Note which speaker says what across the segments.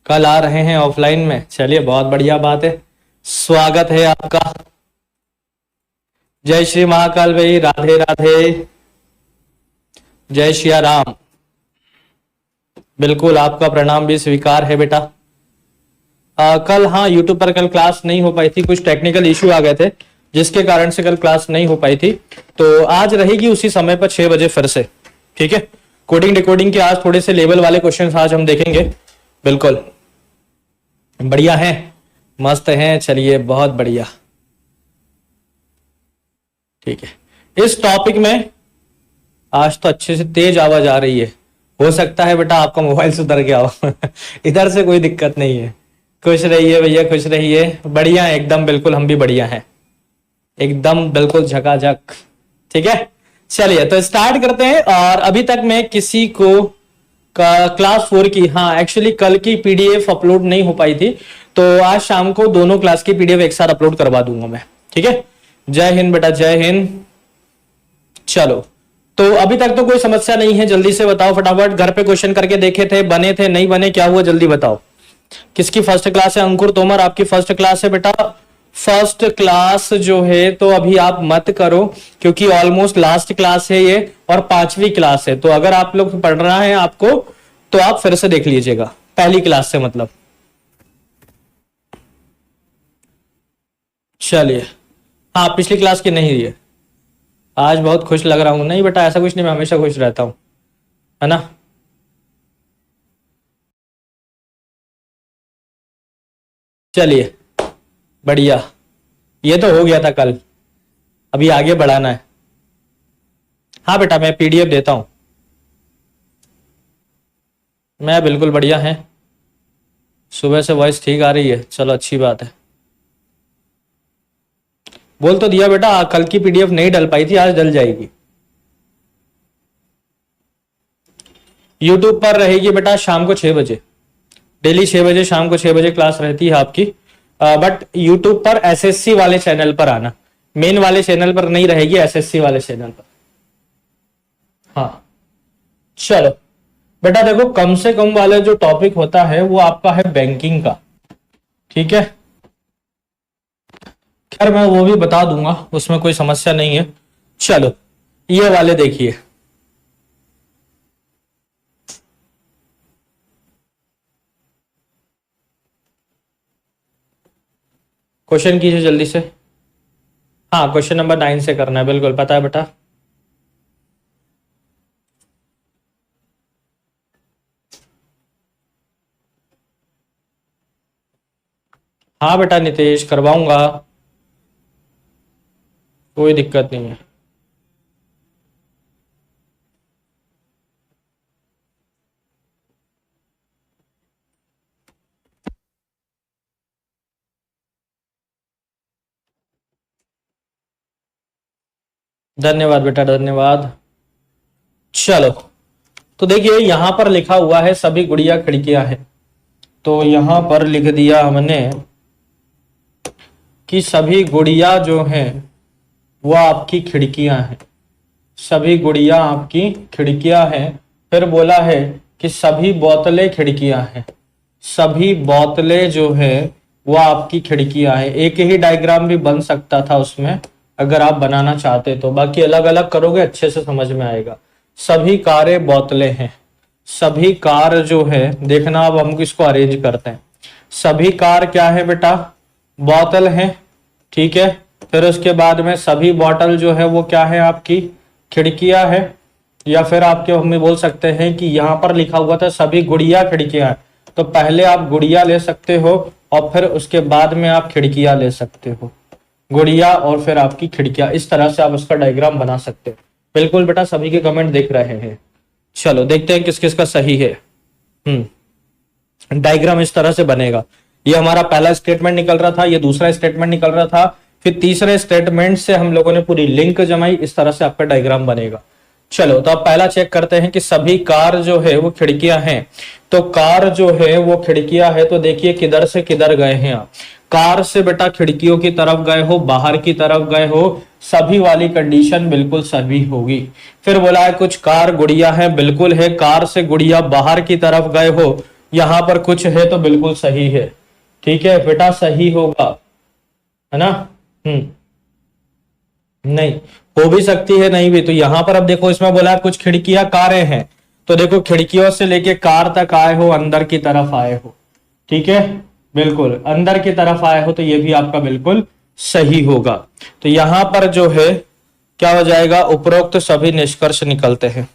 Speaker 1: कल आ रहे हैं ऑफलाइन में। चलिए बहुत बढ़िया बात है, स्वागत है आपका। जय श्री महाकाल भाई, राधे राधे, जय श्री राम। बिल्कुल आपका प्रणाम भी स्वीकार है बेटा। कल हाँ यूट्यूब पर कल क्लास नहीं हो पाई थी, कुछ टेक्निकल इश्यू आ गए थे जिसके कारण से कल क्लास नहीं हो पाई थी। तो आज रहेगी उसी समय पर 6 बजे फिर से, ठीक है। कोडिंग डिकोडिंग के आज थोड़े से लेवल वाले क्वेश्चंस आज हम देखेंगे। बिल्कुल बढ़िया है, मस्त है। चलिए बहुत बढ़िया, ठीक है। इस टॉपिक में आज तो अच्छे से तेज आवाज आ रही है। हो सकता है बेटा आपका मोबाइल सुधर गया हो इधर से कोई दिक्कत नहीं है। खुश रहिए भैया, खुश रहिए। बढ़िया है एकदम, बिल्कुल हम भी बढ़िया हैं एकदम, बिल्कुल झकाझक, ठीक है। चलिए तो स्टार्ट करते हैं। और अभी तक मैं किसी को क्लास 4 की, हाँ एक्चुअली कल की पीडीएफ अपलोड नहीं हो पाई थी, तो आज शाम को दोनों क्लास की पीडीएफ एक साथ अपलोड करवा दूंगा मैं, ठीक है। जय हिंद बेटा, जय हिंद। चलो तो अभी तक तो कोई समस्या नहीं है, जल्दी से बताओ फटाफट। घर पे क्वेश्चन करके देखे थे, बने थे नहीं बने, क्या हुआ जल्दी बताओ। किसकी फर्स्ट क्लास है? अंकुर तोमर आपकी फर्स्ट क्लास है बेटा। फर्स्ट क्लास जो है तो अभी आप मत करो क्योंकि ऑलमोस्ट लास्ट क्लास है ये और 5वीं क्लास है। तो अगर आप लोग पढ़ना है आपको तो आप फिर से देख लीजिएगा पहली क्लास से, मतलब। चलिए हाँ, पिछली क्लास की नहीं है। आज बहुत खुश लग रहा हूं। नहीं बेटा ऐसा कुछ नहीं, मैं हमेशा खुश रहता हूं, है ना। चलिए बढ़िया, ये तो हो गया था कल, अभी आगे बढ़ाना है। हाँ बेटा मैं पीडीएफ देता हूं, मैं बिल्कुल बढ़िया है। सुबह से वॉइस ठीक आ रही है, चलो अच्छी बात है। बोल तो दिया बेटा, कल की पीडीएफ नहीं डल पाई थी, आज डल जाएगी। यूट्यूब पर रहेगी बेटा शाम को 6 बजे, डेली 6 बजे, शाम को 6 बजे क्लास रहती है आपकी। बट यूट्यूब पर एसएससी वाले चैनल पर आना, मेन वाले चैनल पर नहीं रहेगी, एसएससी वाले चैनल पर। हाँ चलो बेटा देखो, कम से कम वाला जो टॉपिक होता है वो आपका है बैंकिंग का, ठीक है। खैर मैं वो भी बता दूंगा, उसमें कोई समस्या नहीं है। चलो ये वाले देखिए, क्वेश्चन कीजिए जल्दी से। हाँ क्वेश्चन नंबर 9 से करना है, बिल्कुल पता है बेटा। हाँ बेटा नितेश करवाऊंगा, कोई दिक्कत नहीं है। धन्यवाद बेटा, धन्यवाद। चलो तो देखिए यहां पर लिखा हुआ है सभी गुड़िया खिड़कियां हैं, तो यहां पर लिख दिया हमने कि सभी गुड़िया जो हैं वो आपकी खिड़कियां हैं, सभी गुड़िया आपकी खिड़कियां हैं। फिर बोला है कि सभी बोतलें खिड़कियां हैं, सभी बोतलें जो है वो आपकी खिड़कियां हैं। एक ही डायग्राम भी बन सकता था उसमें अगर आप बनाना चाहते तो, बाकी अलग अलग करोगे अच्छे से समझ में आएगा। सभी कारें बोतलें हैं, सभी कार जो है, देखना अब हम इसको अरेंज करते हैं। सभी कार क्या है बेटा? बोतल है, ठीक है। फिर उसके बाद में सभी बोतल जो है वो क्या है? आपकी खिड़कियां है। या फिर आपके हमें बोल सकते हैं कि यहाँ पर लिखा हुआ था सभी गुड़िया खिड़कियां, तो पहले आप गुड़िया ले सकते हो और फिर उसके बाद में आप खिड़कियां ले सकते हो। गुड़िया और फिर आपकी खिड़कियां, इस तरह से आप उसका डायग्राम बना सकते हो। बिल्कुल बेटा सभी के कमेंट देख रहे हैं। चलो देखते हैं किस किस का सही है। डायग्राम इस तरह से बनेगा। ये हमारा पहला स्टेटमेंट निकल रहा था, ये दूसरा स्टेटमेंट निकल रहा था, फिर तीसरे स्टेटमेंट से हम लोगों ने पूरी लिंक जमाई, इस तरह से आपका डायग्राम बनेगा। चलो तो अब पहला चेक करते हैं कि सभी कार जो है वो खिड़कियां हैं। तो कार जो है वो खिड़कियां है, तो देखिए किधर से किधर गए हैं आप। कार से बेटा खिड़कियों की तरफ गए हो, बाहर की तरफ गए हो, सभी वाली कंडीशन बिल्कुल सभी होगी। फिर बोला है कुछ कार गुड़िया है, बिल्कुल है। कार से गुड़िया बाहर की तरफ गए हो यहां पर कुछ है तो बिल्कुल सही है। ठीक है बेटा, सही होगा, है ना। नहीं, हो भी सकती है, नहीं भी। तो यहां पर अब देखो, इसमें बोला है कुछ खिड़कियां कारें हैं, तो देखो खिड़कियों से लेके कार तक आए हो, अंदर की तरफ आए हो। ठीक है, बिल्कुल अंदर की तरफ आए हो, तो ये भी आपका बिल्कुल सही होगा। तो यहां पर जो है क्या हो जाएगा, उपरोक्त सभी निष्कर्ष निकलते हैं।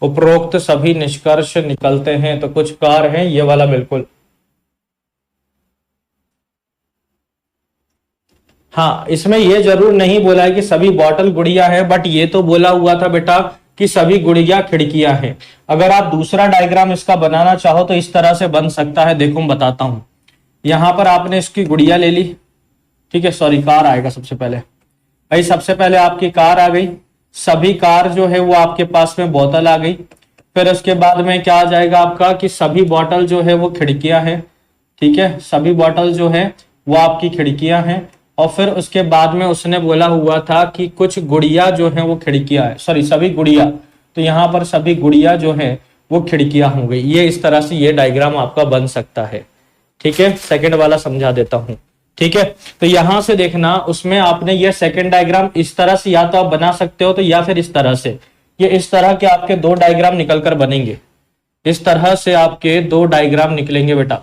Speaker 1: उपरोक्त सभी निष्कर्ष निकलते हैं, तो कुछ कार हैं, ये वाला बिल्कुल। हाँ, इसमें ये जरूर नहीं बोला है कि सभी बॉटल गुड़िया है, बट ये तो बोला हुआ था बेटा कि सभी गुड़िया खिड़कियां हैं। अगर आप दूसरा डायग्राम इसका बनाना चाहो तो इस तरह से बन सकता है। देखो मैं बताता हूं। यहां पर आपने इसकी गुड़िया ले ली। ठीक है, सॉरी, कार आएगा सबसे पहले। भाई सबसे पहले आपकी कार आ गई, सभी कार जो है वो आपके पास में बोतल आ गई। फिर उसके बाद में क्या आ जाएगा आपका कि सभी बॉटल जो है वो खिड़कियां हैं। ठीक है, सभी बॉटल जो है वो आपकी खिड़कियां हैं। और फिर उसके बाद में उसने बोला हुआ था कि कुछ गुड़िया जो है वो खिड़कियां है, सॉरी सभी गुड़िया। तो यहां पर सभी गुड़िया जो है वो खिड़कियां हो गई। ये इस तरह से ये डायग्राम आपका बन सकता है। ठीक है, सेकंड वाला समझा देता हूं। ठीक है, तो यहां से देखना, उसमें आपने ये सेकंड डायग्राम इस तरह से या तो आप बना सकते हो, तो या फिर इस तरह से। ये इस तरह के आपके दो डायग्राम निकलकर बनेंगे। इस तरह से आपके दो डायग्राम निकलेंगे बेटा।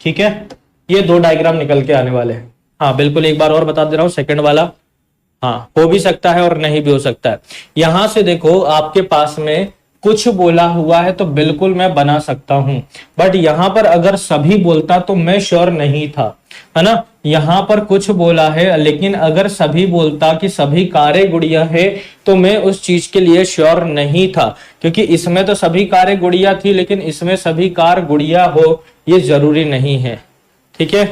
Speaker 1: ठीक है, ये दो डायग्राम निकल के आने वाले हैं। हाँ बिल्कुल, एक बार और बता दे रहा हूं, सेकंड वाला। हाँ, हो भी सकता है और नहीं भी हो सकता है। यहां से देखो आपके पास में कुछ बोला हुआ है, तो बिल्कुल मैं बना सकता हूं। बट यहां पर अगर सभी बोलता तो मैं श्योर नहीं था, है ना। यहां पर कुछ बोला है, लेकिन अगर सभी बोलता कि सभी कारें गुड़िया है, तो मैं उस चीज के लिए श्योर नहीं था। क्योंकि इसमें तो सभी कारें गुड़िया थी, लेकिन इसमें सभी कार गुड़िया हो ये जरूरी नहीं है। ठीक है।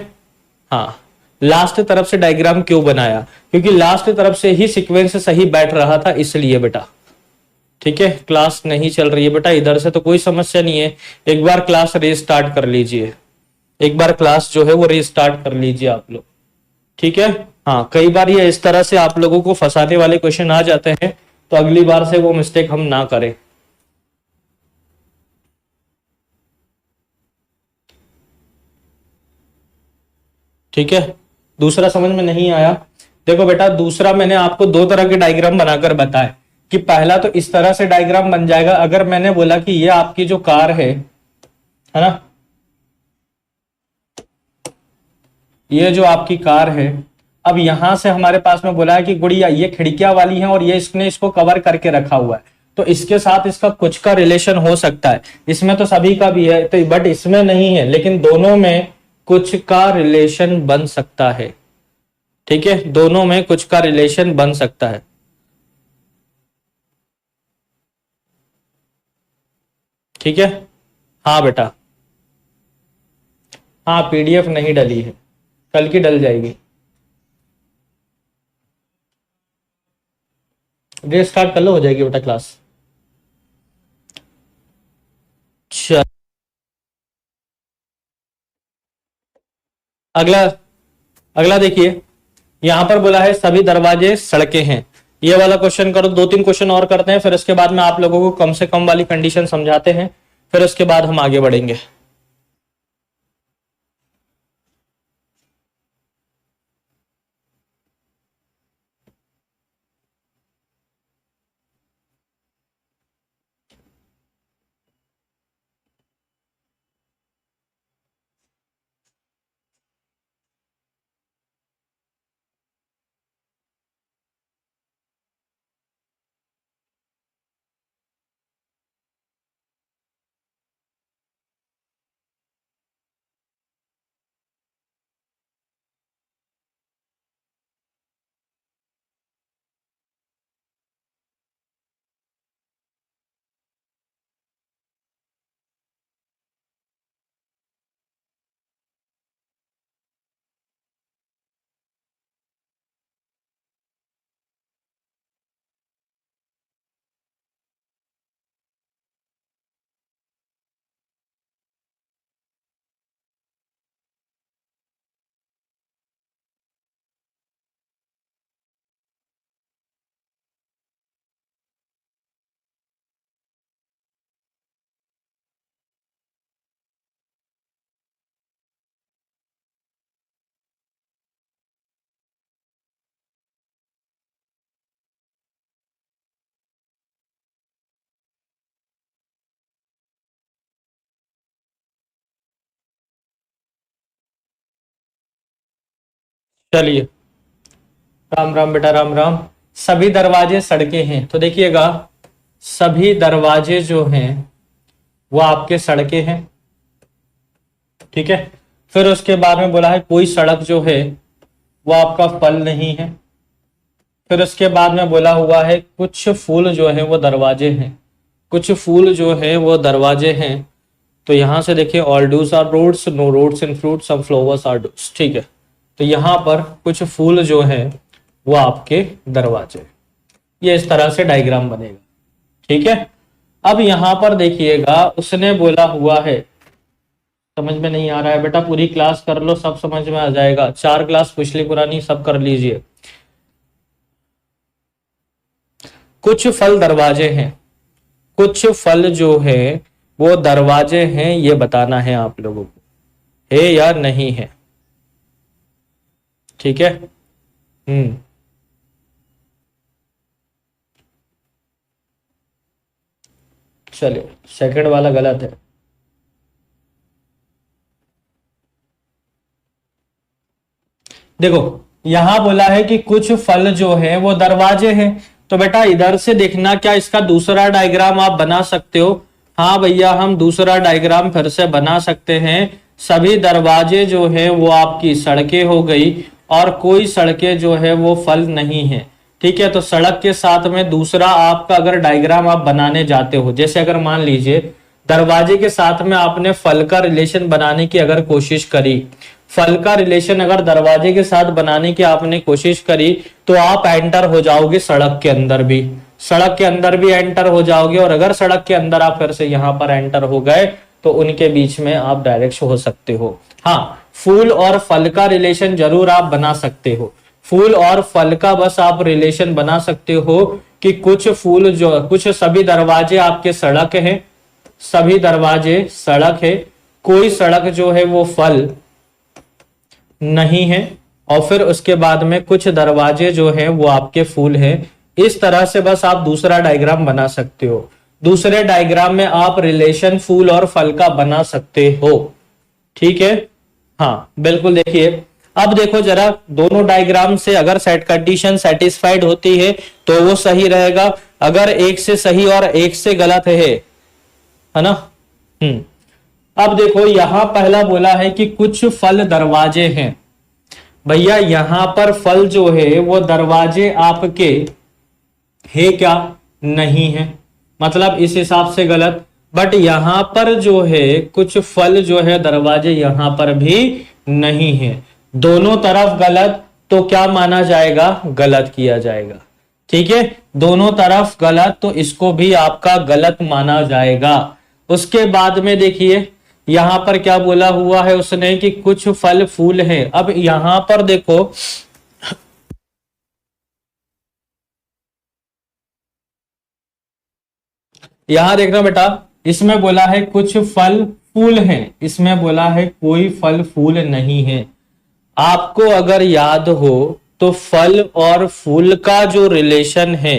Speaker 1: हाँ, लास्ट तरफ से डायग्राम क्यों बनाया, क्योंकि लास्ट तरफ से ही सीक्वेंस सही बैठ रहा था, इसलिए बेटा। ठीक है, क्लास नहीं चल रही है बेटा इधर से, तो कोई समस्या नहीं है। एक बार क्लास रीस्टार्ट कर लीजिए, एक बार क्लास जो है वो रीस्टार्ट कर लीजिए आप लोग। ठीक है। हाँ, कई बार ये इस तरह से आप लोगों को फंसाने वाले क्वेश्चन आ जाते हैं, तो अगली बार से वो मिस्टेक हम ना करें। ठीक है, दूसरा समझ में नहीं आया। देखो बेटा, दूसरा मैंने आपको दो तरह के डायग्राम बनाकर बताया कि पहला तो इस तरह से डायग्राम बन जाएगा। अगर मैंने बोला कि ये आपकी जो कार है ना, ये जो आपकी कार है, अब यहां से हमारे पास में बोला है कि गुड़िया ये खिड़कियां वाली है और ये इसने इसको कवर करके रखा हुआ है, तो इसके साथ इसका कुछ का रिलेशन हो सकता है। इसमें तो सभी का भी है, तो बट इसमें नहीं है, लेकिन दोनों में कुछ का रिलेशन बन सकता है। ठीक है, दोनों में कुछ का रिलेशन बन सकता है। ठीक है। हाँ बेटा। हाँ, पीडीएफ नहीं डली है, कल की डल जाएगी। रीस्टार्ट कर लो, हो जाएगी बेटा क्लास। चल, अगला, अगला देखिए। यहां पर बोला है सभी दरवाजे सड़कें हैं। ये वाला क्वेश्चन करो, दो तीन क्वेश्चन और करते हैं, फिर उसके बाद में आप लोगों को कम से कम वाली कंडीशन समझाते हैं, फिर उसके बाद हम आगे बढ़ेंगे। चलिए, राम राम बेटा, राम राम। सभी दरवाजे सड़कें हैं, तो देखिएगा सभी दरवाजे जो हैं वो आपके सड़कें हैं, ठीक है। फिर उसके बाद में बोला है कोई सड़क जो है वो आपका फल नहीं है। फिर उसके बाद में बोला हुआ है कुछ फूल जो है वो दरवाजे हैं, कुछ फूल जो है वो दरवाजे हैं। तो यहां से देखिए, all does are roads, no roads in fruit, some flowers are does, ठीक है। तो यहां पर कुछ फूल जो है वो आपके दरवाजे, ये इस तरह से डायग्राम बनेगा, ठीक है। अब यहां पर देखिएगा उसने बोला हुआ है, समझ में नहीं आ रहा है बेटा पूरी क्लास कर लो, सब समझ में आ जाएगा। 4 क्लास पिछली पुरानी सब कर लीजिए। कुछ फल दरवाजे हैं, कुछ फल जो है वो दरवाजे हैं, ये बताना है आप लोगों को, है या नहीं है, ठीक है। चलिए, सेकंड वाला गलत है। देखो यहां बोला है कि कुछ फल जो है वो दरवाजे हैं, तो बेटा इधर से देखना, क्या इसका दूसरा डायग्राम आप बना सकते हो? हाँ भैया, हम दूसरा डायग्राम फिर से बना सकते हैं। सभी दरवाजे जो है वो आपकी सड़कें हो गई, और कोई सड़कें जो है वो फल नहीं है, ठीक है। तो सड़क के साथ में दूसरा आपका अगर डायग्राम आप बनाने जाते हो, जैसे अगर मान लीजिए दरवाजे के साथ में आपने फल का रिलेशन बनाने की अगर कोशिश करी, फल का रिलेशन अगर दरवाजे के साथ बनाने की आपने कोशिश करी, तो आप एंटर हो जाओगे सड़क के अंदर भी, सड़क के अंदर भी एंटर हो जाओगे। और अगर सड़क के अंदर आप फिर से यहां पर एंटर हो गए तो उनके बीच में आप डायरेक्ट हो सकते हो। हाँ, फूल और फल का रिलेशन जरूर आप बना सकते हो, फूल और फल का बस आप रिलेशन बना सकते हो कि कुछ फूल जो, कुछ सभी दरवाजे आपके सड़क हैं, सभी दरवाजे सड़क है, कोई सड़क जो है वो फल नहीं है, और फिर उसके बाद में कुछ दरवाजे जो है वो आपके फूल हैं। इस तरह से बस आप दूसरा डायग्राम बना सकते हो। दूसरे डायग्राम में आप रिलेशन फूल और फल का बना सकते हो, ठीक है। हाँ बिल्कुल, देखिए अब देखो जरा, दोनों डायग्राम से अगर सेट कंडीशन सेटिस्फाइड होती है तो वो सही रहेगा, अगर एक से सही और एक से गलत है ना। अब देखो यहां पहला बोला है कि कुछ फल दरवाजे हैं, भैया यहां पर फल जो है वो दरवाजे आपके है क्या? नहीं है, मतलब इस हिसाब से गलत। बट यहां पर जो है कुछ फल जो है दरवाजे यहां पर भी नहीं है, दोनों तरफ गलत, तो क्या माना जाएगा? गलत किया जाएगा, ठीक है। दोनों तरफ गलत, तो इसको भी आपका गलत माना जाएगा। उसके बाद में देखिए यहां पर क्या बोला हुआ है उसने कि कुछ फल फूल हैं। अब यहां पर देखो, यहां देखना बेटा, इसमें बोला है कुछ फल फूल हैं, इसमें बोला है कोई फल फूल नहीं है। आपको अगर याद हो तो फल और फूल का जो रिलेशन है,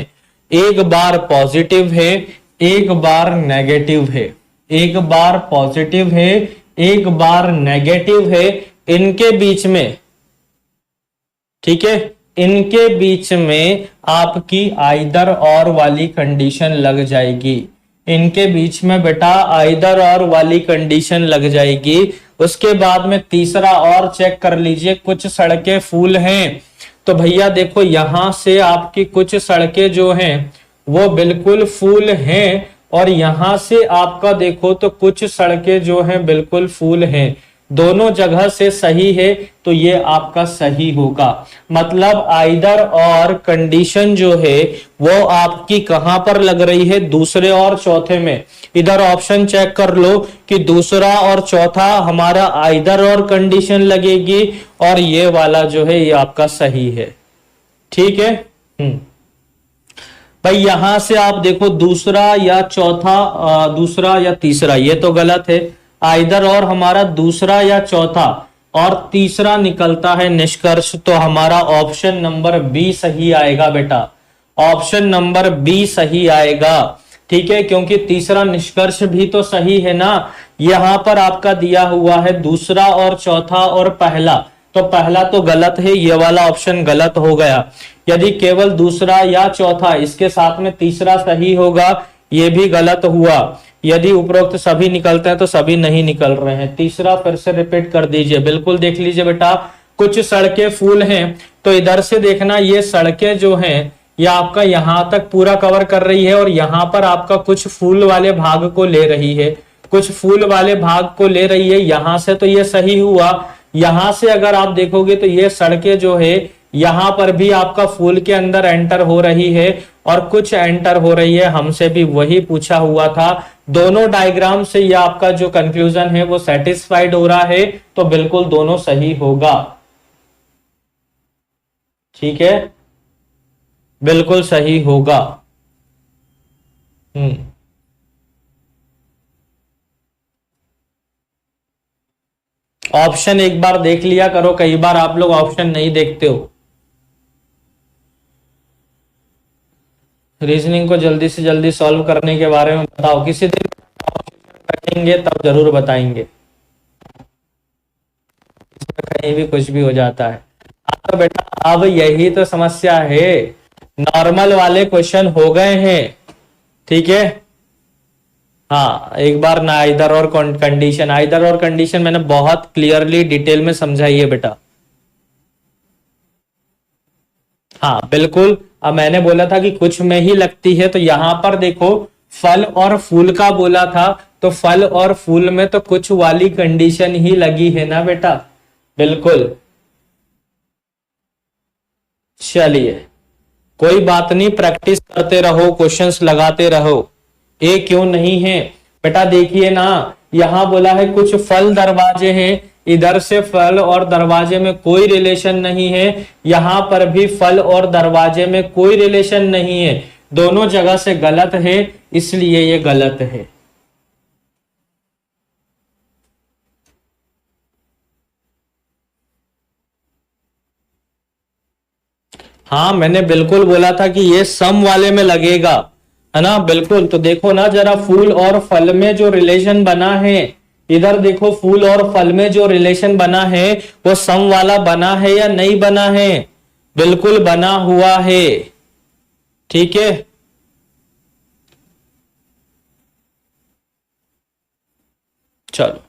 Speaker 1: एक बार पॉजिटिव है, एक बार नेगेटिव है, एक बार पॉजिटिव है, एक बार नेगेटिव है, इनके बीच में, ठीक है, इनके बीच में आपकी आइदर और वाली कंडीशन लग जाएगी, इनके बीच में बेटा आइदर और वाली कंडीशन लग जाएगी। उसके बाद में तीसरा और चेक कर लीजिए, कुछ सड़कें फूल हैं, तो भैया देखो यहां से आपकी कुछ सड़कें जो हैं वो बिल्कुल फूल हैं, और यहां से आपका देखो तो कुछ सड़कें जो हैं बिल्कुल फूल हैं, दोनों जगह से सही है, तो ये आपका सही होगा। मतलब आइदर और कंडीशन जो है वो आपकी कहां पर लग रही है? दूसरे और चौथे में। इधर ऑप्शन चेक कर लो कि दूसरा और चौथा हमारा आइदर और कंडीशन लगेगी, और ये वाला जो है ये आपका सही है, ठीक है। भाई यहां से आप देखो दूसरा या चौथा, दूसरा या तीसरा, ये तो गलत है। आइदर और हमारा दूसरा या चौथा और तीसरा निकलता है निष्कर्ष, तो हमारा ऑप्शन नंबर बी सही आएगा बेटा, ऑप्शन नंबर बी सही आएगा, ठीक है। क्योंकि तीसरा निष्कर्ष भी तो सही है ना, यहां पर आपका दिया हुआ है दूसरा और चौथा और पहला, तो पहला तो गलत है, ये वाला ऑप्शन गलत हो गया। यदि केवल दूसरा या चौथा इसके साथ में तीसरा सही होगा, ये भी गलत हुआ। यदि उपरोक्त सभी निकलते हैं तो सभी नहीं निकल रहे हैं। तीसरा फिर से रिपीट कर दीजिए, बिल्कुल देख लीजिए बेटा। कुछ सड़कें फूल हैं, तो इधर से देखना, ये सड़कें जो हैं ये आपका यहां तक पूरा कवर कर रही है और यहां पर आपका कुछ फूल वाले भाग को ले रही है, कुछ फूल वाले भाग को ले रही है यहां से, तो ये सही हुआ। यहां से अगर आप देखोगे तो ये सड़कें जो है यहां पर भी आपका फूल के अंदर एंटर हो रही है और कुछ एंटर हो रही है, हमसे भी वही पूछा हुआ था। दोनों डायग्राम से ये आपका जो कंक्लूजन है वो सेटिस्फाइड हो रहा है, तो बिल्कुल दोनों सही होगा। ठीक है, बिल्कुल सही होगा। ऑप्शन एक बार देख लिया करो, कई बार आप लोग ऑप्शन नहीं देखते हो। रीजनिंग को जल्दी से जल्दी सॉल्व करने के बारे में बताओ, किसी दिन रखेंगे तब जरूर बताएंगे, कहीं भी कुछ भी हो जाता है। तो बेटा अब यही तो समस्या है, नॉर्मल वाले क्वेश्चन हो गए हैं। ठीक है, हाँ एक बार ना आइदर और कंडीशन, आइदर और कंडीशन मैंने बहुत क्लियरली डिटेल में समझाई है बेटा। हाँ बिल्कुल, अब मैंने बोला था कि कुछ में ही लगती है, तो यहां पर देखो फल और फूल का बोला था, तो फल और फूल में तो कुछ वाली कंडीशन ही लगी है ना बेटा। बिल्कुल, चलिए कोई बात नहीं, प्रैक्टिस करते रहो, क्वेश्चंस लगाते रहो, ये क्यों नहीं है बेटा। देखिए ना, यहां बोला है कुछ फल दरवाजे हैं, इधर से फल और दरवाजे में कोई रिलेशन नहीं है, यहां पर भी फल और दरवाजे में कोई रिलेशन नहीं है, दोनों जगह से गलत है, इसलिए ये गलत है। हाँ मैंने बिल्कुल बोला था कि ये सम वाले में लगेगा, है ना। बिल्कुल, तो देखो ना जरा, फूल और फल में जो रिलेशन बना है, इधर देखो फूल और फल में जो रिलेशन बना है वो सम वाला बना है या नहीं बना है। बिल्कुल बना हुआ है। ठीक है, चलो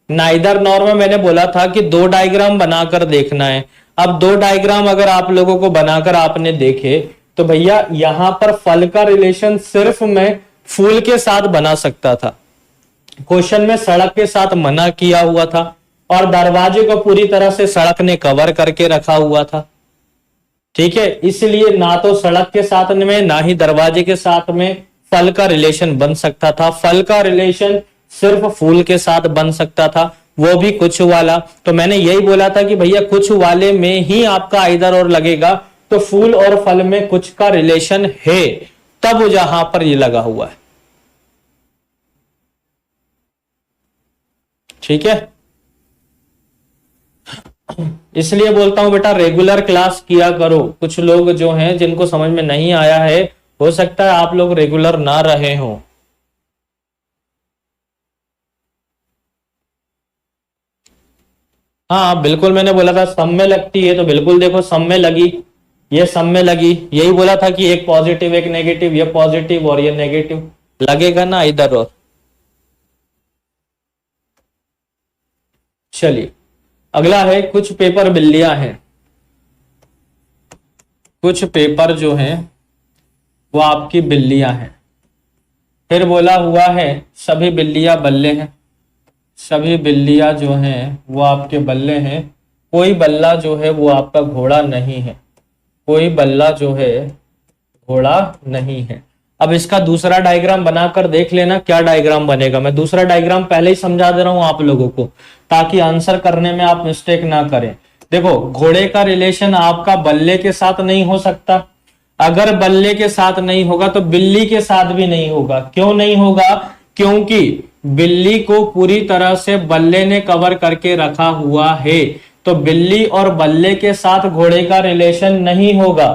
Speaker 1: नाइदर नॉर में मैंने बोला था कि दो डायग्राम बनाकर देखना है। अब दो डायग्राम अगर आप लोगों को बनाकर आपने देखे तो भैया यहां पर फल का रिलेशन सिर्फ मैं फूल के साथ बना सकता था, क्वेश्चन में सड़क के साथ मना किया हुआ था और दरवाजे को पूरी तरह से सड़क ने कवर करके रखा हुआ था। ठीक है, इसलिए ना तो सड़क के साथ में ना ही दरवाजे के साथ में फल का रिलेशन बन सकता था। फल का रिलेशन सिर्फ फूल के साथ बन सकता था, वो भी कुछ वाला। तो मैंने यही बोला था कि भैया कुछ वाले में ही आपका आइदर और लगेगा, तो फूल और फल में कुछ का रिलेशन है, तब जहां पर ये लगा हुआ है। ठीक है, इसलिए बोलता हूं बेटा रेगुलर क्लास किया करो। कुछ लोग जो हैं जिनको समझ में नहीं आया है, हो सकता है आप लोग रेगुलर ना रहे हो। हाँ बिल्कुल, मैंने बोला था सब में लगती है, तो बिल्कुल देखो सब में लगी, ये सब में लगी। यही बोला था कि एक पॉजिटिव एक नेगेटिव, ये पॉजिटिव और ये नेगेटिव, लगेगा ना इधर और। चलिए अगला है, कुछ पेपर बिल्लियां हैं। कुछ पेपर जो हैं वो आपकी बिल्लियां हैं। फिर बोला हुआ है सभी बिल्लियां बल्ले हैं, सभी बिल्लियां जो हैं वो आपके बल्ले हैं, कोई बल्ला जो है वो आपका घोड़ा नहीं है, कोई बल्ला जो है घोड़ा नहीं है। अब इसका दूसरा डायग्राम बनाकर देख लेना क्या डायग्राम बनेगा। मैं दूसरा डायग्राम पहले ही समझा दे रहा हूं आप लोगों को, ताकि आंसर करने में आप मिस्टेक ना करें। देखो घोड़े का रिलेशन आपका बल्ले के साथ नहीं हो सकता, अगर बल्ले के साथ नहीं होगा तो बिल्ली के साथ भी नहीं होगा। क्यों नहीं होगा? क्योंकि बिल्ली को पूरी तरह से बल्ले ने कवर करके रखा हुआ है, तो बिल्ली और बल्ले के साथ घोड़े का रिलेशन नहीं होगा।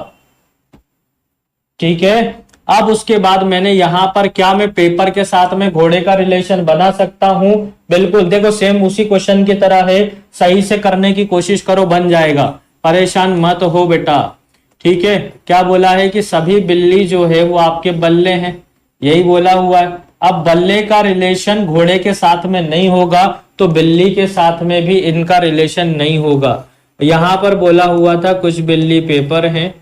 Speaker 1: ठीक है, अब उसके बाद मैंने यहां पर क्या मैं पेपर के साथ में घोड़े का रिलेशन बना सकता हूं? बिल्कुल, देखो सेम उसी क्वेश्चन की तरह है, सही से करने की कोशिश करो, बन जाएगा, परेशान मत हो बेटा। ठीक है, क्या बोला है कि सभी बिल्ली जो है वो आपके बल्ले हैं, यही बोला हुआ है। अब बल्ले का रिलेशन घोड़े के साथ में नहीं होगा तो बिल्ली के साथ में भी इनका रिलेशन नहीं होगा। यहां पर बोला हुआ था कुछ बिल्ली पेपर हैं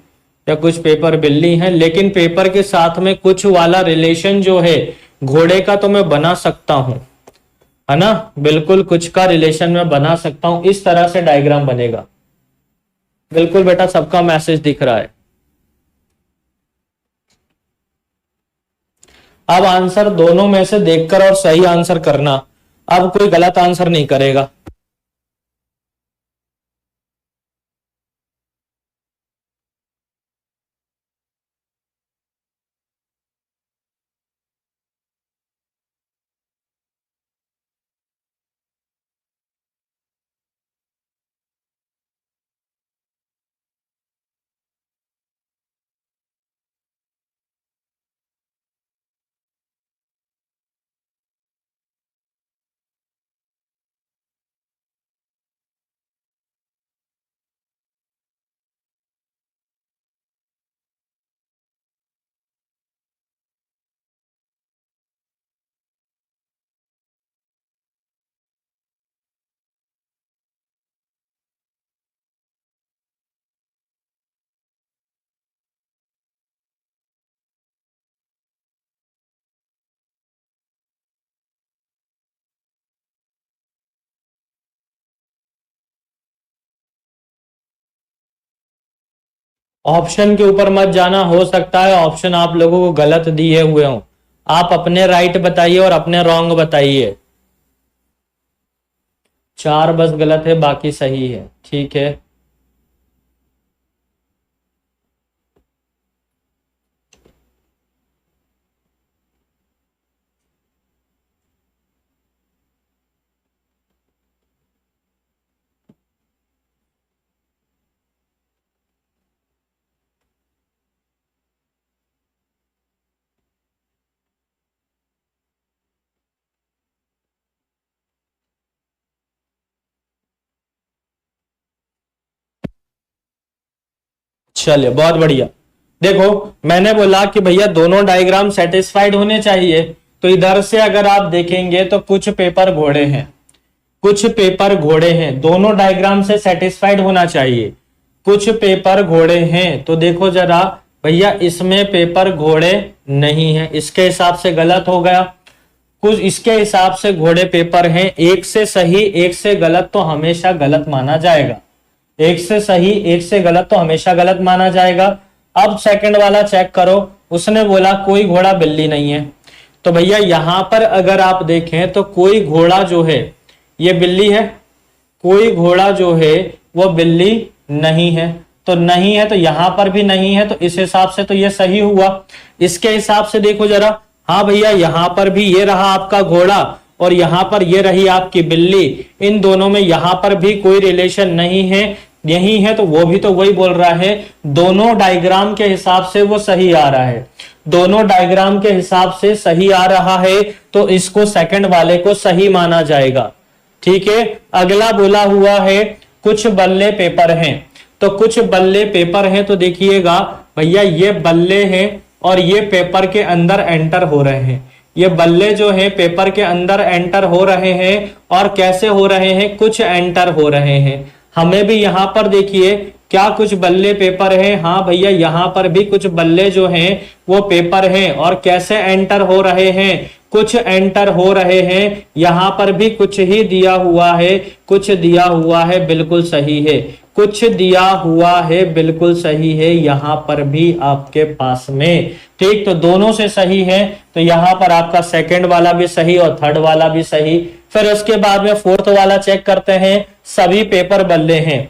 Speaker 1: या कुछ पेपर बिल्ली हैं, लेकिन पेपर के साथ में कुछ वाला रिलेशन जो है घोड़े का तो मैं बना सकता हूं, है ना, बिल्कुल कुछ का रिलेशन मैं बना सकता हूं। इस तरह से डायग्राम बनेगा। बिल्कुल बेटा, सबका मैसेज दिख रहा है। अब आंसर दोनों में से देखकर और सही आंसर करना, अब कोई गलत आंसर नहीं करेगा। ऑप्शन के ऊपर मत जाना, हो सकता है ऑप्शन आप लोगों को गलत दिए हुए हों। आप अपने राइट बताइए और अपने रॉन्ग बताइए। 4 बस गलत है, बाकी सही है। ठीक है, चलिए बहुत बढ़िया। देखो मैंने बोला कि भैया दोनों डायग्राम सेटिस्फाइड होने चाहिए, तो इधर से अगर आप देखेंगे तो कुछ पेपर घोड़े हैं, कुछ पेपर घोड़े हैं, दोनों डायग्राम से सेटिस्फाइड होना चाहिए। कुछ पेपर घोड़े हैं, तो देखो जरा भैया इसमें पेपर घोड़े नहीं है, इसके हिसाब से गलत हो गया। कुछ इसके हिसाब से घोड़े पेपर हैं, एक से सही एक से गलत तो हमेशा गलत माना जाएगा, एक से सही एक से गलत तो हमेशा गलत माना जाएगा। अब सेकंड वाला चेक करो, उसने बोला कोई घोड़ा बिल्ली नहीं है, तो भैया यहां पर अगर आप देखें तो कोई घोड़ा जो है ये बिल्ली है, कोई घोड़ा जो है वो बिल्ली नहीं है, तो नहीं है तो यहां पर भी नहीं है, तो इस हिसाब से तो ये सही हुआ। इसके हिसाब से देखो जरा, हाँ भैया यहां पर भी ये रहा आपका घोड़ा और यहां पर ये रही आपकी बिल्ली, इन दोनों में यहां पर भी कोई रिलेशन नहीं है, यही है तो वो भी तो वही बोल रहा है, दोनों डायग्राम के हिसाब से वो सही आ रहा है, दोनों डायग्राम के हिसाब से सही आ रहा है, तो इसको सेकंड वाले को सही माना जाएगा। ठीक है, अगला बोला हुआ है कुछ बल्ले पेपर हैं, तो कुछ बल्ले पेपर हैं, तो देखिएगा भैया ये बल्ले हैं और ये पेपर के अंदर एंटर हो रहे हैं, ये बल्ले जो है पेपर के अंदर एंटर हो रहे हैं, और कैसे हो रहे हैं, कुछ एंटर हो रहे हैं। हमें भी यहां पर देखिए क्या कुछ बल्ले पेपर हैं, हाँ भैया यहां पर भी कुछ बल्ले जो हैं वो पेपर हैं, और कैसे एंटर हो रहे हैं, कुछ एंटर हो रहे हैं, यहां पर भी कुछ ही दिया हुआ है, कुछ दिया हुआ है, बिल्कुल सही है, कुछ दिया हुआ है, बिल्कुल सही है, यहां पर भी आपके पास में। ठीक, तो दोनों से सही है, तो यहां पर आपका सेकंड वाला भी सही और थर्ड वाला भी सही। फिर उसके बाद में फोर्थ वाला चेक करते हैं, सभी पेपर बल्ले हैं,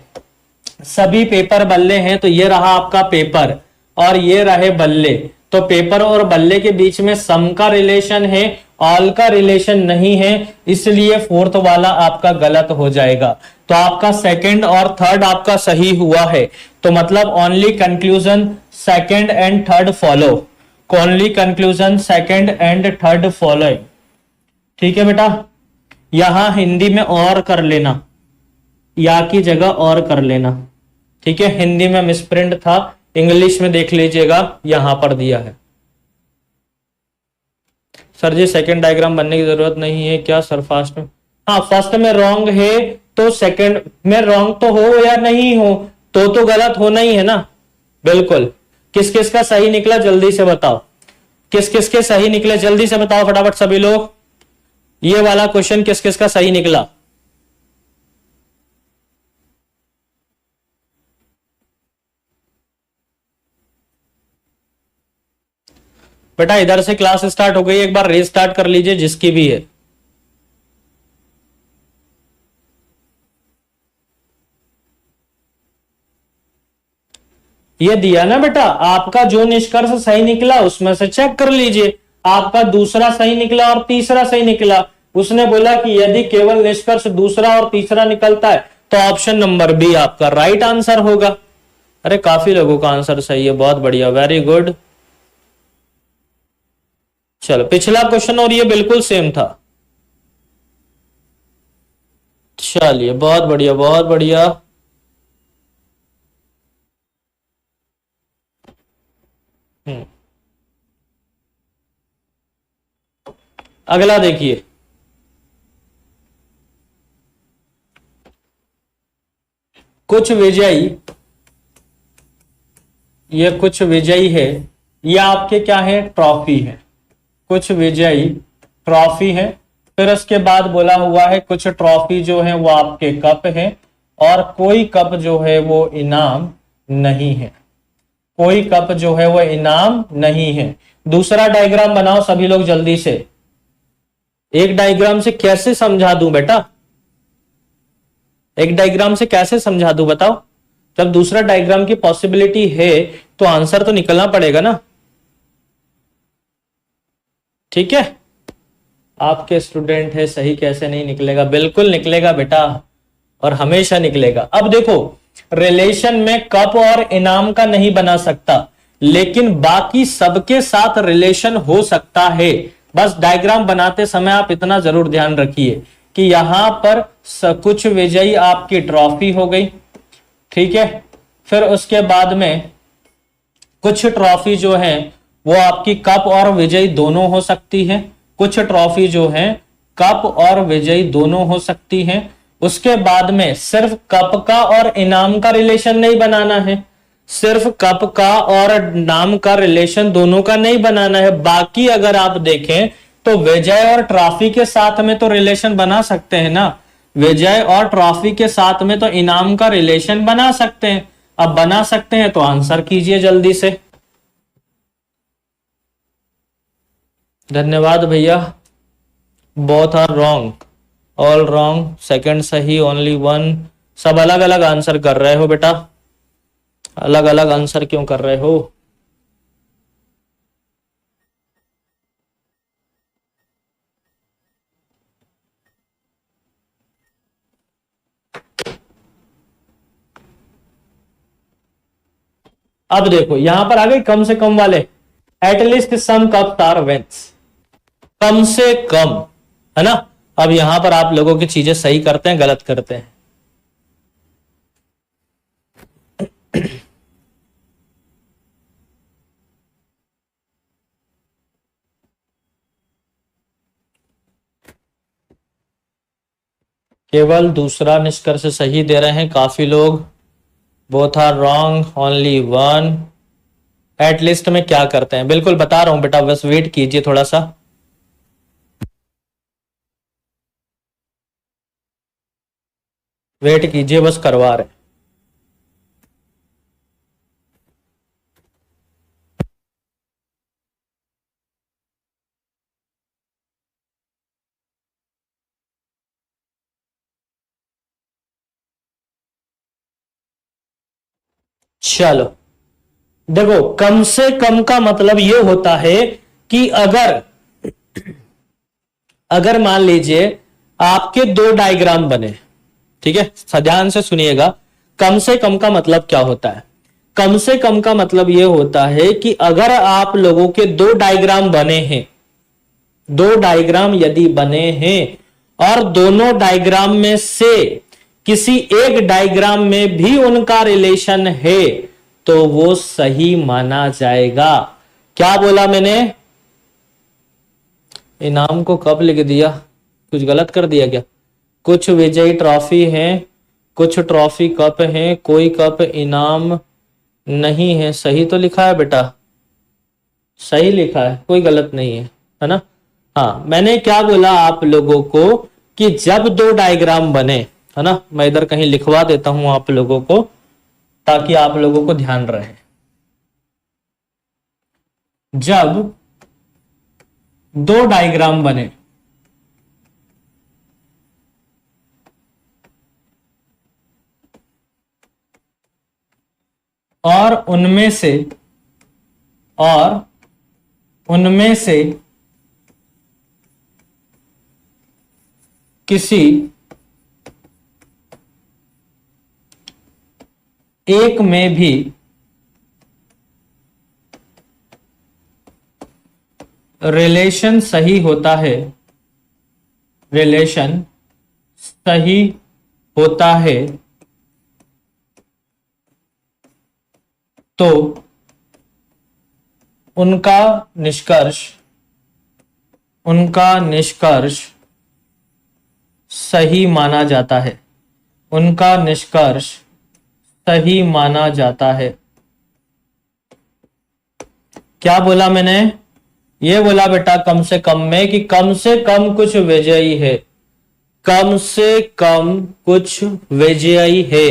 Speaker 1: सभी पेपर बल्ले हैं, तो ये रहा आपका पेपर और ये रहे बल्ले, तो पेपर और बल्ले के बीच में सम का रिलेशन है, ऑल का रिलेशन नहीं है, इसलिए फोर्थ वाला आपका गलत हो जाएगा। तो आपका सेकंड और थर्ड आपका सही हुआ है, तो मतलब only conclusion second and third follow, only conclusion second and third following. ठीक है बेटा, यहां हिंदी में और कर लेना, या की जगह और कर लेना। ठीक है, हिंदी में मिसप्रिंट था, इंग्लिश में देख लीजिएगा, यहां पर दिया है। सर जी सेकंड डायग्राम बनने की जरूरत नहीं है क्या सर फर्स्ट में? हाँ, फर्स्ट में रॉन्ग है तो सेकंड में रॉन्ग तो हो या नहीं हो, तो गलत होना ही है ना। बिल्कुल। किस किस का सही निकला जल्दी से बताओ, किस किस के सही निकले जल्दी से बताओ फटाफट सभी लोग। ये वाला क्वेश्चन किस किस का सही निकला? बेटा इधर से क्लास स्टार्ट हो गई, एक बार रीस्टार्ट कर लीजिए जिसकी भी है। ये दिया ना बेटा, आपका जो निष्कर्ष सही निकला उसमें से चेक कर लीजिए, आपका दूसरा सही निकला और तीसरा सही निकला। उसने बोला कि यदि केवल निष्कर्ष दूसरा और तीसरा निकलता है तो ऑप्शन नंबर बी आपका राइट आंसर होगा। अरे काफी लोगों का आंसर सही है, बहुत बढ़िया, वेरी गुड। चलो पिछला क्वेश्चन और ये बिल्कुल सेम था। चलिए बहुत बढ़िया बहुत बढ़िया। अगला देखिए, कुछ विजयी, ये कुछ विजयी है, ये आपके क्या है ट्रॉफी है, कुछ विजयी ट्रॉफी है। फिर उसके बाद बोला हुआ है कुछ ट्रॉफी जो है वो आपके कप है, और कोई कप जो है वो इनाम नहीं है, कोई कप जो है वो इनाम नहीं है। दूसरा डायग्राम बनाओ सभी लोग जल्दी से। एक डायग्राम से कैसे समझा दूं बेटा, एक डायग्राम से कैसे समझा दूं बताओ? जब दूसरा डायग्राम की पॉसिबिलिटी है तो आंसर तो निकलना पड़ेगा ना। ठीक है, आपके स्टूडेंट है, सही कैसे नहीं निकलेगा? बिल्कुल निकलेगा बेटा, और हमेशा निकलेगा। अब देखो, रिलेशन में कप और इनाम का नहीं बना सकता, लेकिन बाकी सबके साथ रिलेशन हो सकता है। बस डायग्राम बनाते समय आप इतना जरूर ध्यान रखिए कि यहां पर कुछ विजयी आपकी ट्रॉफी हो गई। ठीक है, फिर उसके बाद में कुछ ट्रॉफी जो है वो आपकी कप और विजयी दोनों हो सकती है, कुछ ट्रॉफी जो है कप और विजयी दोनों हो सकती है। उसके बाद में सिर्फ कप का और इनाम का रिलेशन नहीं बनाना है, सिर्फ कप का और नाम का रिलेशन दोनों का नहीं बनाना है। बाकी अगर आप देखें तो विजय और ट्रॉफी के साथ में तो रिलेशन बना सकते हैं ना, विजय और ट्रॉफी के साथ में तो इनाम का रिलेशन बना सकते हैं। अब बना सकते हैं तो आंसर कीजिए जल्दी से। धन्यवाद भैया। Both are wrong, all wrong, second सही, ओनली वन। सब अलग अलग आंसर कर रहे हो बेटा, अलग अलग आंसर क्यों कर रहे हो? अब देखो यहां पर आ गई कम से कम वाले, एटलीस्ट सम कप आर विंस, कम से कम, है ना। अब यहां पर आप लोगों की चीजें सही करते हैं गलत करते हैं। केवल दूसरा निष्कर्ष सही दे रहे हैं काफी लोग। Both are wrong, only one. At least में क्या करते हैं, बिल्कुल बता रहा हूं बेटा, बस वेट कीजिए थोड़ा सा। वेट कीजिए, बस करवा रहे। चलो देखो, कम से कम का मतलब यह होता है कि अगर अगर मान लीजिए आपके दो डायग्राम बने, ठीक है, ध्यान से सुनिएगा, कम से कम का मतलब क्या होता है? कम से कम का मतलब यह होता है कि अगर आप लोगों के दो डायग्राम बने हैं, दो डायग्राम यदि बने हैं और दोनों डायग्राम में से किसी एक डायग्राम में भी उनका रिलेशन है तो वो सही माना जाएगा। क्या बोला मैंने? इनाम को कब लिख दिया? कुछ गलत कर दिया क्या? कुछ विजयी ट्रॉफी हैं, कुछ ट्रॉफी कप हैं, कोई कप इनाम नहीं है। सही तो लिखा है बेटा, सही लिखा है, कोई गलत नहीं है ना? हाँ, मैंने क्या बोला आप लोगों को कि जब दो डायग्राम बने, है ना, मैं इधर कहीं लिखवा देता हूं आप लोगों को ताकि आप लोगों को ध्यान रहे। जब दो डायग्राम बने और उनमें से किसी एक में भी रिलेशन सही होता है, रिलेशन सही होता है तो उनका निष्कर्ष सही माना जाता है, उनका निष्कर्ष सही माना जाता है। क्या बोला मैंने? ये बोला बेटा कम से कम में कि कम से कम कुछ विजयी है, कम से कम कुछ विजयी है।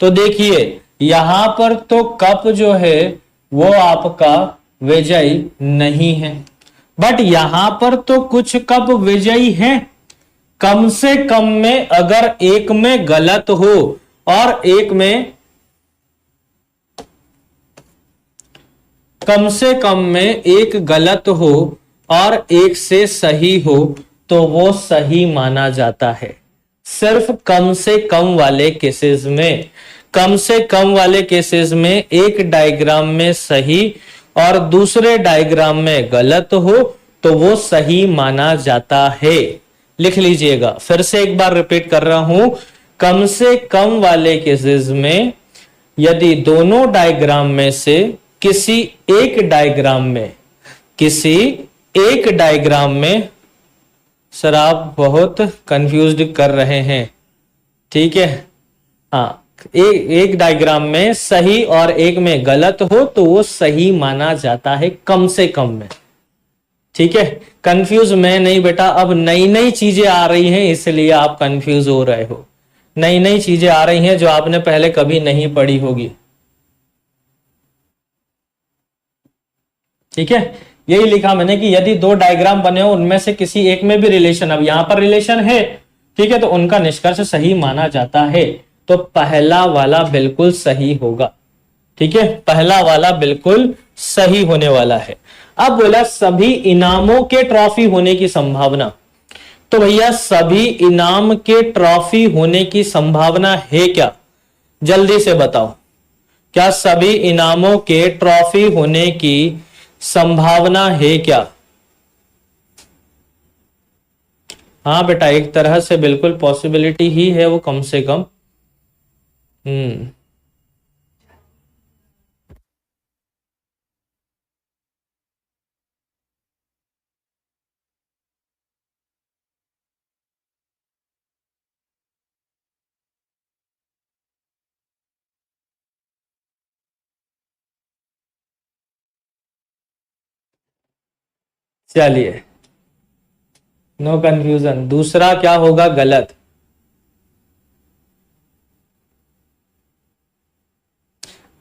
Speaker 1: तो देखिए यहां पर तो कप जो है वो आपका विजयी नहीं है, बट यहां पर तो कुछ कप विजयी है। कम से कम में अगर एक में गलत हो और एक में, कम से कम में एक गलत हो और एक से सही हो तो वो सही माना जाता है। सिर्फ कम से कम वाले केसेस में, कम से कम वाले केसेस में एक डायग्राम में सही और दूसरे डायग्राम में गलत हो तो वो सही माना जाता है। लिख लीजिएगा, फिर से एक बार रिपीट कर रहा हूं, कम से कम वाले केसेस में यदि दोनों डायग्राम में से किसी एक डायग्राम में सर आप बहुत कंफ्यूज्ड कर रहे हैं, ठीक है, हाँ, एक डायग्राम में सही और एक में गलत हो तो वो सही माना जाता है कम से कम में। ठीक है, कंफ्यूज मैं नहीं बेटा, अब नई नई चीजें आ रही हैं इसलिए आप कंफ्यूज हो रहे हो। नई नई चीजें आ रही हैं जो आपने पहले कभी नहीं पढ़ी होगी। ठीक है, यही लिखा मैंने कि यदि दो डायग्राम बने हो उनमें से किसी एक में भी रिलेशन, अब यहां पर रिलेशन है, ठीक है, तो उनका निष्कर्ष सही माना जाता है। तो पहला वाला बिल्कुल सही होगा। ठीक है, पहला वाला बिल्कुल सही होने वाला है। अब बोला सभी इनामों के ट्रॉफी होने की संभावना, तो भैया सभी इनाम के ट्रॉफी होने की संभावना है क्या? जल्दी से बताओ, क्या सभी इनामों के ट्रॉफी होने की संभावना है क्या? हाँ बेटा, एक तरह से बिल्कुल पॉसिबिलिटी ही है वो, कम से कम। चलिए, नो कंफ्यूजन। दूसरा क्या होगा? गलत।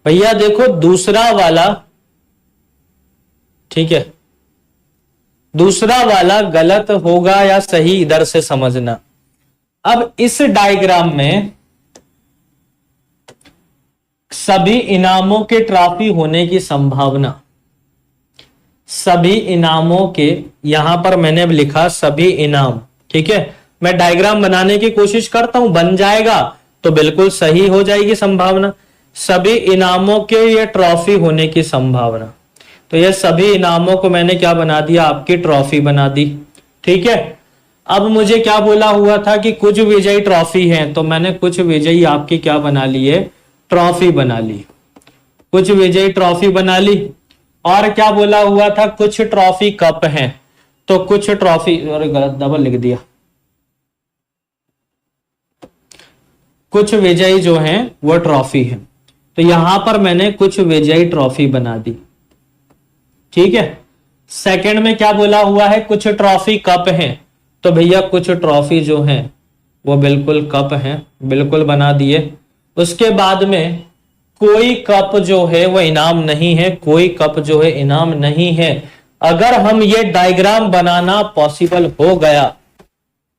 Speaker 1: भैया देखो दूसरा वाला, ठीक है, दूसरा वाला गलत होगा या सही इधर से समझना। अब इस डायग्राम में सभी इनामों के ट्रॉफी होने की संभावना, सभी इनामों के, यहां पर मैंने अब लिखा सभी इनाम, ठीक है, मैं डायग्राम बनाने की कोशिश करता हूं, बन जाएगा तो बिल्कुल सही हो जाएगी संभावना। सभी इनामों के या ट्रॉफी होने की संभावना। तो ये सभी इनामों को मैंने क्या बना दिया, आपकी ट्रॉफी बना दी। ठीक है, अब मुझे क्या बोला हुआ था कि कुछ विजयी ट्रॉफी हैं, तो मैंने कुछ विजयी आपकी क्या बना ली है, ट्रॉफी बना ली। कुछ विजयी ट्रॉफी बना ली। और क्या बोला हुआ था, कुछ ट्रॉफी कप हैं, तो कुछ ट्रॉफी, और गलत डबल लिख दिया, कुछ विजयी जो हैं वो ट्रॉफी है। तो यहां पर मैंने कुछ विजयी ट्रॉफी बना दी। ठीक है, सेकंड में क्या बोला हुआ है, कुछ ट्रॉफी कप हैं, तो भैया कुछ ट्रॉफी जो हैं वो बिल्कुल कप हैं, बिल्कुल बना दिए। उसके बाद में कोई कप जो है वो इनाम नहीं है, कोई कप जो है इनाम नहीं है। अगर हम ये डायग्राम बनाना पॉसिबल हो गया,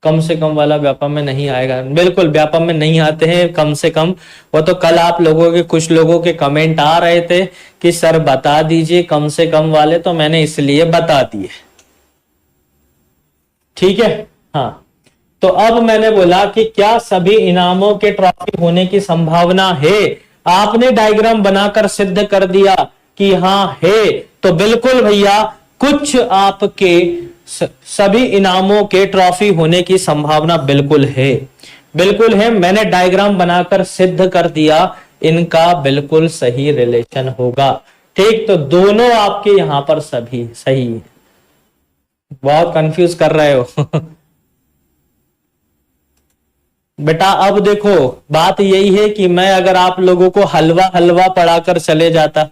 Speaker 1: कम से कम वाला व्यापम में नहीं आएगा, बिल्कुल व्यापम में नहीं आते हैं कम से कम। वो तो कल आप लोगों के कुछ लोगों के कमेंट आ रहे थे कि सर बता दीजिए कम से कम वाले, तो मैंने इसलिए बता दिए। ठीक है, हाँ। तो अब मैंने बोला कि क्या सभी इनामों के ट्रॉफी होने की संभावना है, आपने डायग्राम बनाकर सिद्ध कर दिया कि हाँ है, तो बिल्कुल भैया कुछ आपके सभी इनामों के ट्रॉफी होने की संभावना बिल्कुल है, बिल्कुल है। मैंने डायग्राम बनाकर सिद्ध कर दिया, इनका बिल्कुल सही रिलेशन होगा। ठीक, तो दोनों आपके यहां पर सभी सही है। बहुत कंफ्यूज कर रहे हो बेटा अब देखो, बात यही है कि मैं अगर आप लोगों को हलवा हलवा पढ़ाकर चले जाता,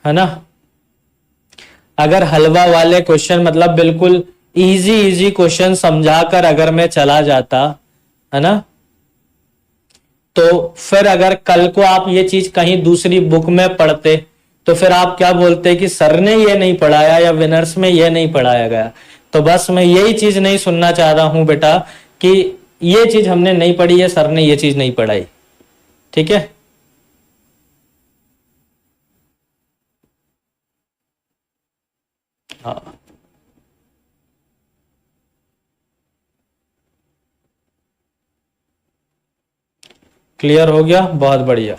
Speaker 1: है ना, अगर हलवा वाले क्वेश्चन मतलब बिल्कुल इजी इजी क्वेश्चन समझाकर अगर मैं चला जाता, है ना, तो फिर अगर कल को आप ये चीज कहीं दूसरी बुक में पढ़ते, तो फिर आप क्या बोलते कि सर ने ये नहीं पढ़ाया या विनर्स में ये नहीं पढ़ाया गया। तो बस मैं यही चीज नहीं सुनना चाह रहा हूं बेटा कि ये चीज हमने नहीं पढ़ी है, सर ने ये चीज नहीं पढ़ाई। ठीक है, हाँ, क्लियर हो गया, बहुत बढ़िया।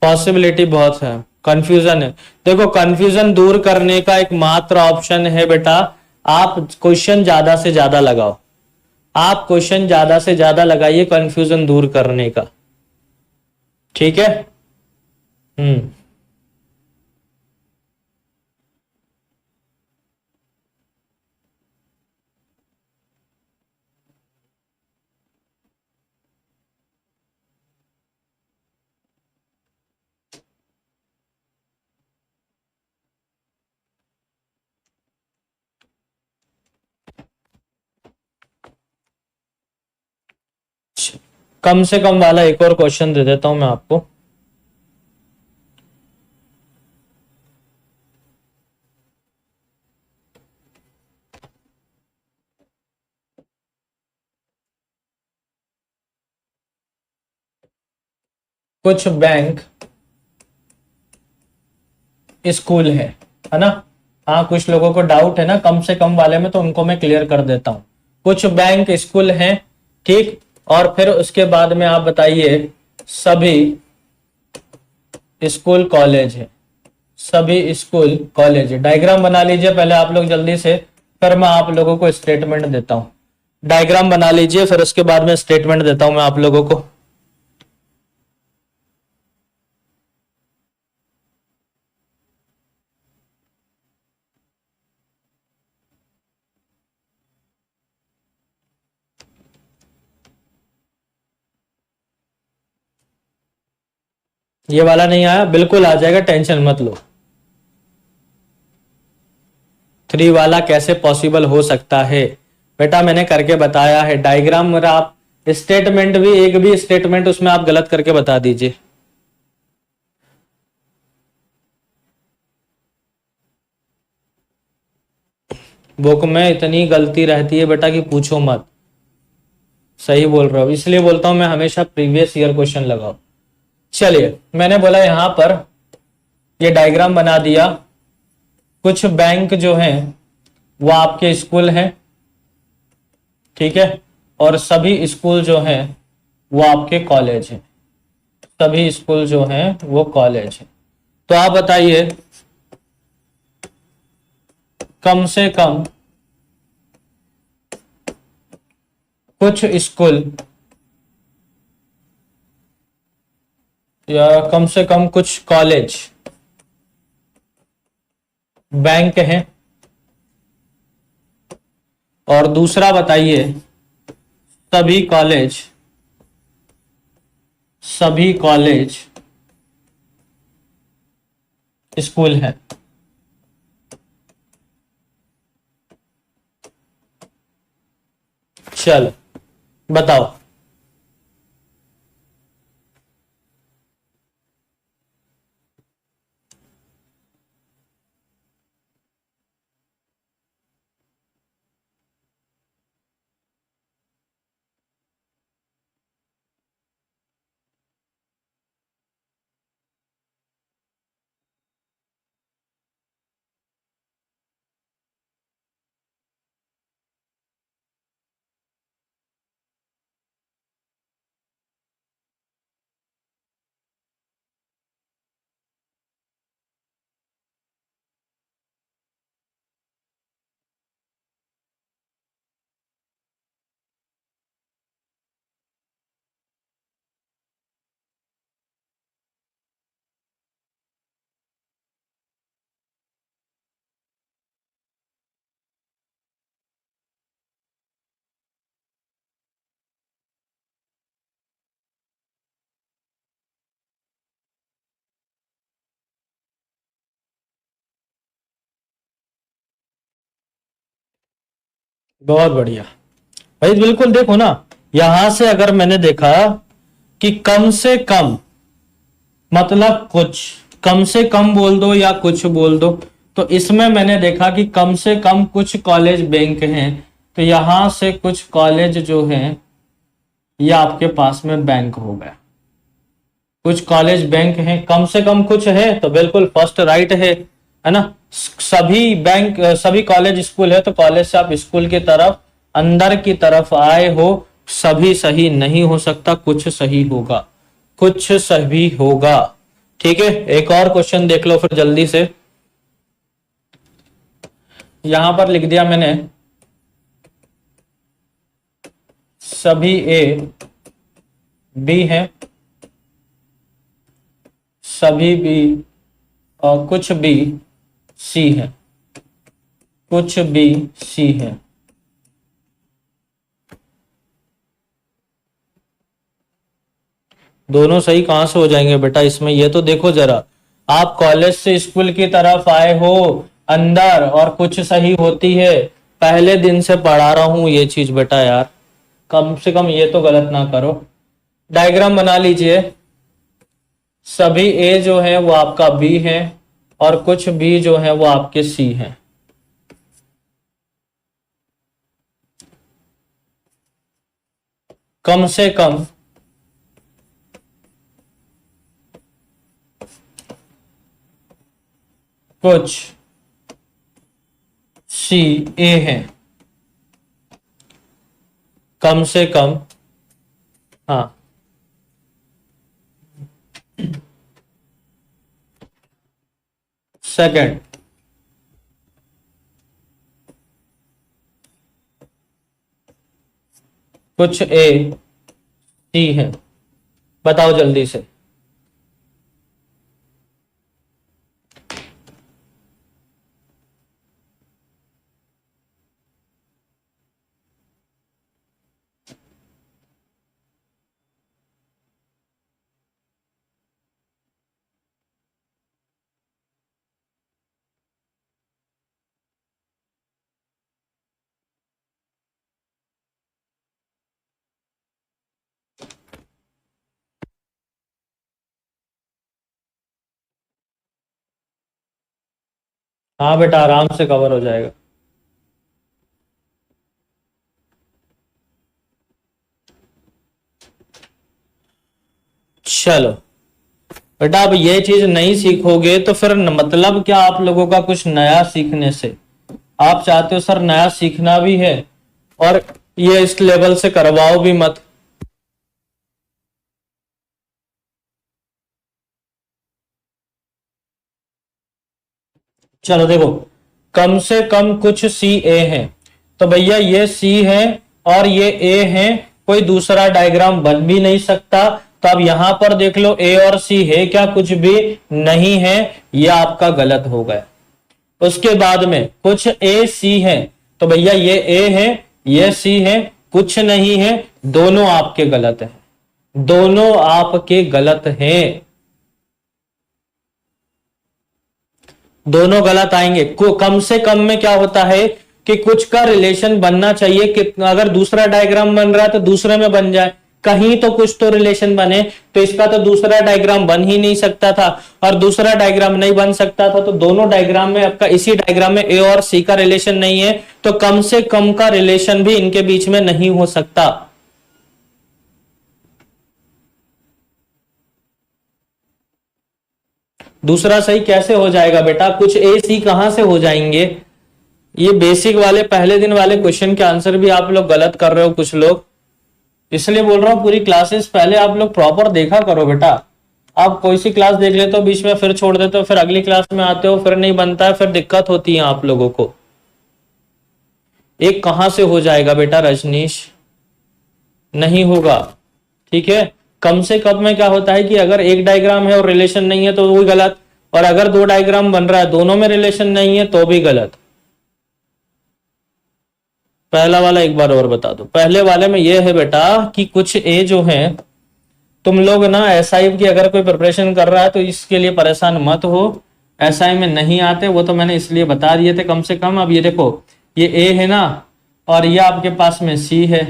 Speaker 1: पॉसिबिलिटी बहुत है, कंफ्यूजन है। देखो कंफ्यूजन दूर करने का एक मात्र ऑप्शन है बेटा, आप क्वेश्चन ज्यादा से ज्यादा लगाओ, आप क्वेश्चन ज्यादा से ज्यादा लगाइए कंफ्यूजन दूर करने का। ठीक है, हम्म, कम से कम वाला एक और क्वेश्चन दे देता हूं मैं आपको। कुछ बैंक स्कूल है ना, हाँ कुछ लोगों को डाउट है ना कम से कम वाले में, तो उनको मैं क्लियर कर देता हूं। कुछ बैंक स्कूल हैं, ठीक, और फिर उसके बाद में आप बताइए सभी स्कूल कॉलेज है, सभी स्कूल कॉलेज है। डायग्राम बना लीजिए पहले आप लोग जल्दी से, फिर मैं आप लोगों को स्टेटमेंट देता हूं। डायग्राम बना लीजिए, फिर उसके बाद में स्टेटमेंट देता हूं मैं आप लोगों को। ये वाला नहीं आया, बिल्कुल आ जाएगा, टेंशन मत लो। 3 वाला कैसे पॉसिबल हो सकता है बेटा, मैंने करके बताया है डायग्राम। मेरा आप स्टेटमेंट भी, एक भी स्टेटमेंट उसमें आप गलत करके बता दीजिए। बुक में इतनी गलती रहती है बेटा कि पूछो मत। सही बोल रहा हूं, इसलिए बोलता हूं मैं हमेशा प्रीवियस ईयर क्वेश्चन लगाओ। चलिए, मैंने बोला यहां पर ये डायग्राम बना दिया। कुछ बैंक जो हैं वो आपके स्कूल हैं, ठीक है, और सभी स्कूल जो हैं वो आपके कॉलेज है, सभी स्कूल जो हैं वो कॉलेज है। तो आप बताइए कम से कम कुछ स्कूल या कम से कम कुछ कॉलेज बैंक हैं। और दूसरा बताइए सभी कॉलेज स्कूल हैं। चलो बताओ। बहुत बढ़िया भाई, बिल्कुल देखो ना, यहां से अगर मैंने देखा कि कम से कम मतलब कुछ, कम से कम बोल दो या कुछ बोल दो, तो इसमें मैंने देखा कि कम से कम कुछ कॉलेज बैंक हैं। तो यहां से कुछ कॉलेज जो हैं ये आपके पास में बैंक हो गया। कुछ कॉलेज बैंक हैं, कम से कम कुछ है, तो बिल्कुल फर्स्ट राइट है ना। सभी बैंक सभी कॉलेज स्कूल है, तो कॉलेज से आप स्कूल की तरफ अंदर की तरफ आए हो। सभी सही नहीं हो सकता, कुछ सही होगा, कुछ सही होगा। ठीक है, एक और क्वेश्चन देख लो फिर जल्दी से। यहां पर लिख दिया मैंने सभी ए बी है, सभी बी और कुछ बी सी है, कुछ बी सी है। दोनों सही कहां से हो जाएंगे बेटा इसमें, ये तो देखो जरा। आप कॉलेज से स्कूल की तरफ आए हो अंदर और कुछ सही होती है। पहले दिन से पढ़ा रहा हूं ये चीज बेटा यार, कम से कम ये तो गलत ना करो। डायग्राम बना लीजिए। सभी ए जो है वो आपका बी है और कुछ बी जो है वो आपके सी है। कम से कम कुछ सी ए है, कम से कम। हाँ, सेकंड कुछ ए सी है। बताओ जल्दी से। हाँ बेटा, आराम से कवर हो जाएगा। चलो बेटा, अब ये चीज नहीं सीखोगे तो फिर मतलब क्या आप लोगों का कुछ नया सीखने से? आप चाहते हो सर नया सीखना भी है और ये इस लेवल से करवाओ भी मत। चलो देखो, कम से कम कुछ सी ए है, तो भैया ये सी है और ये ए है, कोई दूसरा डायग्राम बन भी नहीं सकता। तो अब यहां पर देख लो ए और सी है क्या? कुछ भी नहीं है, ये आपका गलत हो गया। उसके बाद में कुछ ए सी है, तो भैया ये ए है, ये सी है, कुछ नहीं है, दोनों आपके गलत हैं, दोनों आपके गलत हैं, दोनों गलत आएंगे। कम से कम में क्या होता है कि कुछ का रिलेशन बनना चाहिए कि अगर दूसरा डायग्राम बन रहा है तो दूसरे में बन जाए, कहीं तो कुछ तो रिलेशन बने। तो इसका तो दूसरा डायग्राम बन ही नहीं सकता था, और दूसरा डायग्राम नहीं बन सकता था तो दोनों डायग्राम में आपका, इसी डायग्राम में ए और सी का रिलेशन नहीं है, तो कम से कम का रिलेशन भी इनके बीच में नहीं हो सकता। दूसरा सही कैसे हो जाएगा बेटा? कुछ ए सी कहां से हो जाएंगे? ये बेसिक वाले पहले दिन वाले क्वेश्चन के आंसर भी आप लोग गलत कर रहे हो कुछ लोग, इसलिए बोल रहा हूं पूरी क्लासेस पहले आप लोग प्रॉपर देखा करो बेटा। आप कोई सी क्लास देख लेते हो बीच में, फिर छोड़ देते हो, फिर अगली क्लास में आते हो, फिर नहीं बनता है, फिर दिक्कत होती है आप लोगों को। एक कहां से हो जाएगा बेटा रजनीश? नहीं होगा, ठीक है। कम से कम में क्या होता है कि अगर एक डायग्राम है और रिलेशन नहीं है तो वो गलत, और अगर दो डायग्राम बन रहा है दोनों में रिलेशन नहीं है तो भी गलत। पहला वाला एक बार और बता दो। पहले वाले में यह है बेटा कि कुछ ए जो है, तुम लोग ना एसआई की अगर कोई प्रिपरेशन कर रहा है तो इसके लिए परेशान मत हो, एसआई में नहीं आते वो तो मैंने इसलिए बता दिए थे कम से कम। अब ये देखो, ये ए है ना, और ये आपके पास में सी है,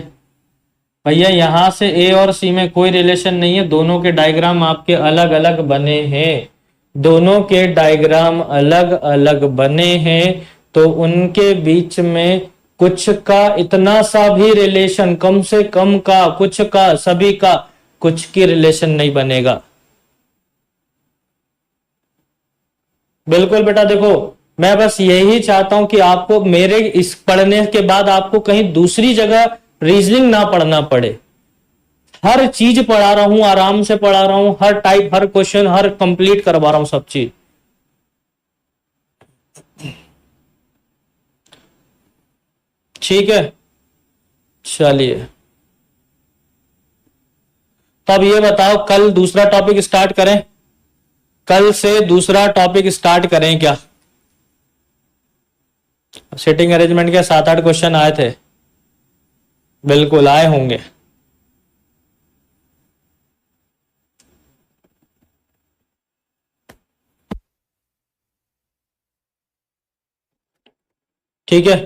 Speaker 1: भैया यहां से ए और सी में कोई रिलेशन नहीं है, दोनों के डायग्राम आपके अलग अलग बने हैं, दोनों के डायग्राम अलग अलग बने हैं, तो उनके बीच में कुछ का इतना सा भी रिलेशन, कम से कम का, कुछ का, सभी का, कुछ की रिलेशन नहीं बनेगा। बिल्कुल बेटा, देखो मैं बस यही चाहता हूं कि आपको मेरे इस पढ़ने के बाद आपको कहीं दूसरी जगह रीजनिंग ना पढ़ना पड़े। हर चीज पढ़ा रहा हूं, आराम से पढ़ा रहा हूं, हर टाइप, हर क्वेश्चन, हर कंप्लीट करवा रहा हूं सब चीज। ठीक है, चलिए। तब ये बताओ कल दूसरा टॉपिक स्टार्ट करें? कल से दूसरा टॉपिक स्टार्ट करें क्या? सिटिंग अरेंजमेंट के 7-8 क्वेश्चन आए थे, बिल्कुल आए होंगे। ठीक है,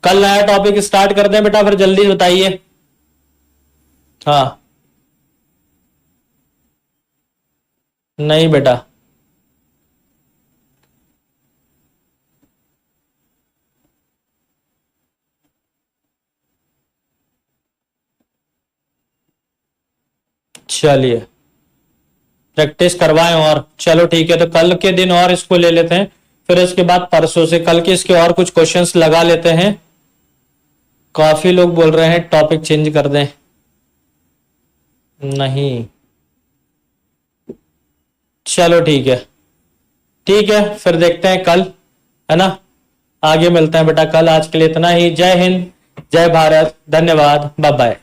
Speaker 1: कल नया टॉपिक स्टार्ट करते हैं बेटा, फिर जल्दी बताइए। हाँ, नहीं बेटा, चलिए प्रैक्टिस करवाएं। और चलो ठीक है, तो कल के दिन और इसको ले लेते हैं, फिर इसके बाद परसों से कल के इसके और कुछ क्वेश्चंस लगा लेते हैं। काफी लोग बोल रहे हैं टॉपिक चेंज कर दें, नहीं, चलो ठीक है, ठीक है, फिर देखते हैं कल, है ना, आगे मिलते हैं बेटा कल। आज के लिए इतना ही। जय हिंद, जय भारत, धन्यवाद, बाय बाय।